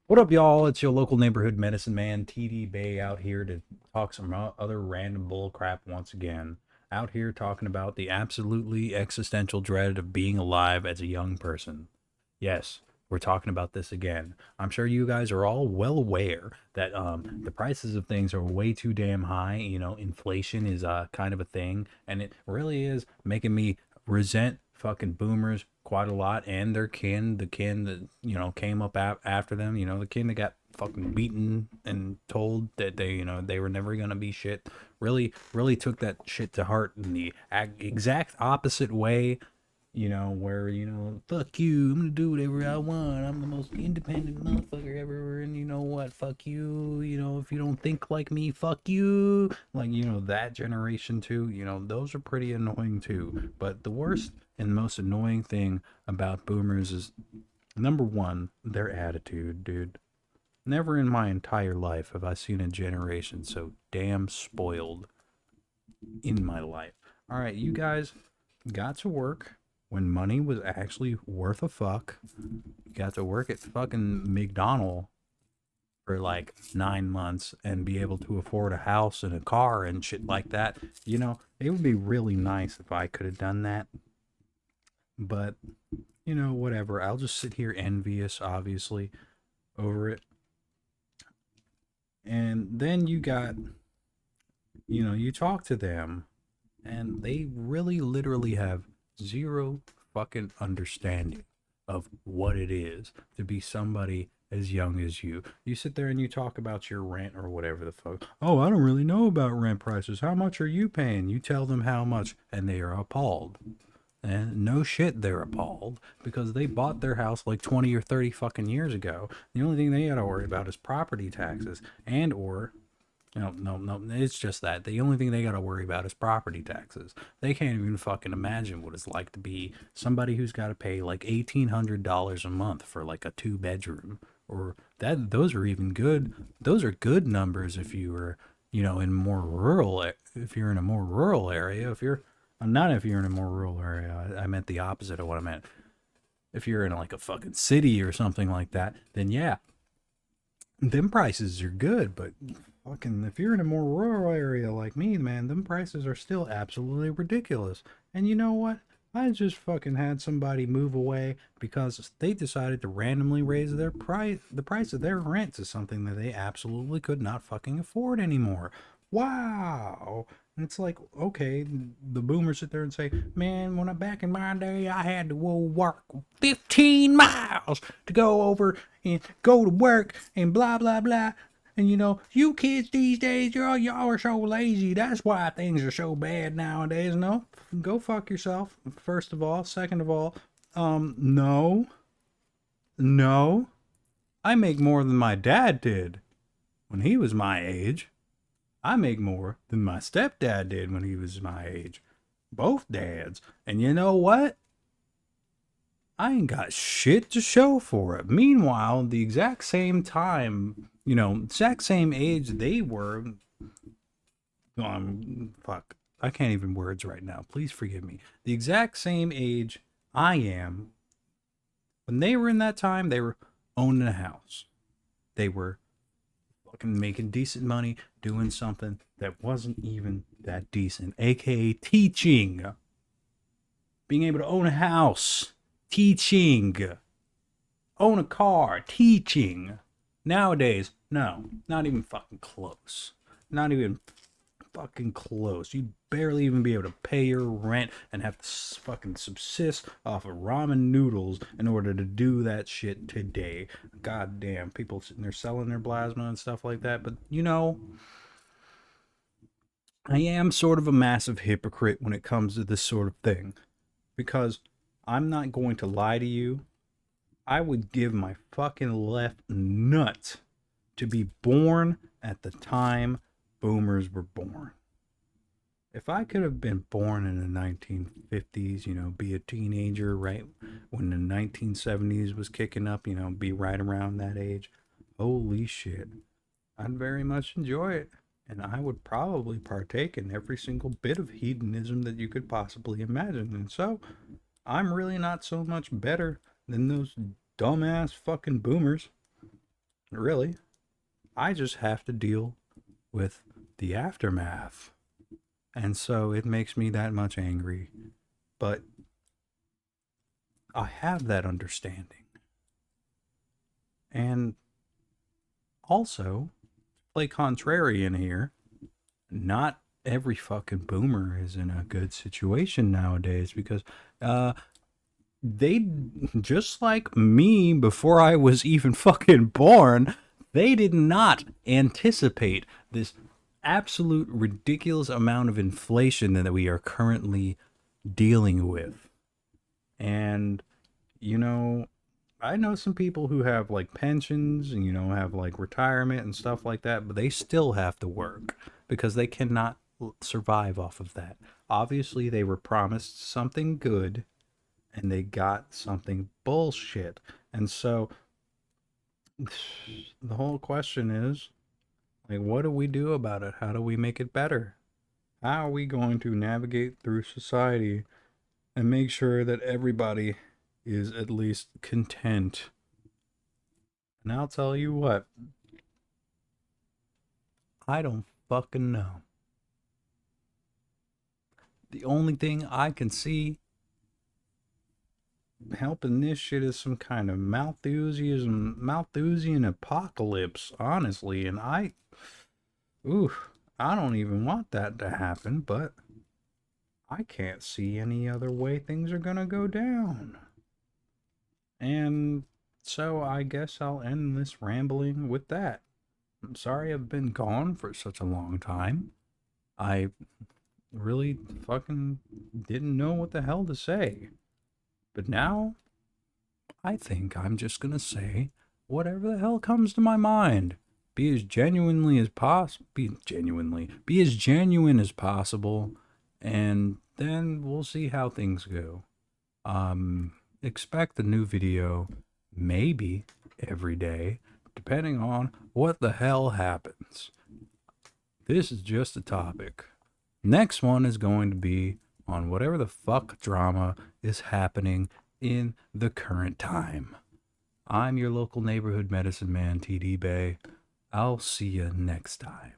What up, y'all? It's your local neighborhood medicine man, TD Bay, out here to talk some other random bull crap once again. Out here talking about the absolutely existential dread of being alive as a young person. Yes, we're talking about this again. I'm sure you guys are all well aware that the prices of things are way too damn high. You know, inflation is kind of a thing, and it really is making me resent fucking boomers quite a lot, and their kin, the kin that came up after them. You know, the kin that got fucking beaten and told that they were never gonna be shit. Really took that shit to heart in the exact opposite way, where, fuck you, I'm gonna do whatever I want. I'm the most independent motherfucker ever, and you know what? Fuck you. If you don't think like me, fuck you. Like, that generation too, those are pretty annoying too. But the worst and most annoying thing about boomers is number one, their attitude, dude. Never in my entire life have I seen a generation so damn spoiled in my life. All right, you guys got to work when money was actually worth a fuck. You got to work at fucking McDonald's for like 9 months and be able to afford a house and a car and shit like that. It would be really nice if I could have done that. But, whatever. I'll just sit here envious, obviously, over it. And then you talk to them and they really literally have zero fucking understanding of what it is to be somebody as young as you. You sit there and you talk about your rent or whatever the fuck. Oh, I don't really know about rent prices. How much are you paying? You tell them how much and they are appalled. And no shit, they're appalled because they bought their house like 20 or 30 fucking years ago. The only thing they got to worry about is property taxes and or no, no, no. It's just that. The only thing they got to worry about is property taxes. They can't even fucking imagine what it's like to be somebody who's got to pay like $1,800 a month for like a 2 bedroom. Or that, those are even good. Those are good numbers if you were, in more rural, if you're in a more rural area. If you're, not if you're in a more rural area. I meant the opposite of what I meant. If you're in like a fucking city or something like that, then yeah, them prices are good, but fucking if you're in a more rural area like me, man, them prices are still absolutely ridiculous. And you know what? I just fucking had somebody move away because they decided to randomly raise the price of their rent to something that they absolutely could not fucking afford anymore. Wow. And it's like, okay, the boomers sit there and say, man, when I back in my day, I had to walk 15 miles to go over and go to work and blah, blah, blah. And you kids these days, y'all are so lazy. That's why things are so bad nowadays. No, go fuck yourself, first of all. Second of all, no, no. I make more than my dad did when he was my age. I make more than my stepdad did when he was my age. Both dads. And you know what? I ain't got shit to show for it. Meanwhile, the exact same time, exact same age they were, fuck, I can't even words right now. Please forgive me. The exact same age I am, when they were in that time, they were owning a house. They were fucking making decent money, doing something that wasn't even that decent, aka teaching. Being able to own a house, teaching. Own a car, teaching. Nowadays, no, not even fucking close. Not even fucking close. You'd barely even be able to pay your rent and have to fucking subsist off of ramen noodles in order to do that shit today. God damn, people sitting there selling their plasma and stuff like that. But I am sort of a massive hypocrite when it comes to this sort of thing because I'm not going to lie to you. I would give my fucking left nut to be born at the time boomers were born. If I could have been born in the 1950s, be a teenager right when the 1970s was kicking up, be right around that age, holy shit, I'd very much enjoy it. And I would probably partake in every single bit of hedonism that you could possibly imagine. And so, I'm really not so much better than those dumbass fucking boomers. Really. I just have to deal with the aftermath. And so it makes me that much angry. But I have that understanding. And also, play contrarian here, not every fucking boomer is in a good situation nowadays because uh they, just like me before I was even fucking born, they did not anticipate this absolute ridiculous amount of inflation that we are currently dealing with. And you know, I know some people who have like pensions and have like retirement and stuff like that, but they still have to work because they cannot survive off of that. Obviously, they were promised something good and they got something bullshit. And so the whole question is like, what do we do about it? How do we make it better? How are we going to navigate through society and make sure that everybody is at least content? And I'll tell you what, I don't fucking know. The only thing I can see helping this shit is some kind of Malthusian apocalypse, honestly. And ooh, I don't even want that to happen, but I can't see any other way things are gonna go down. And so I guess I'll end this rambling with that. I'm sorry I've been gone for such a long time. I really fucking didn't know what the hell to say. But now I think I'm just gonna say whatever the hell comes to my mind. Be as genuinely as possible. Be as genuine as possible, and then we'll see how things go. Expect a new video, maybe every day, depending on what the hell happens. This is just a topic. Next one is going to be on whatever the fuck drama is happening in the current time. I'm your local neighborhood medicine man, TD Bay. I'll see you next time.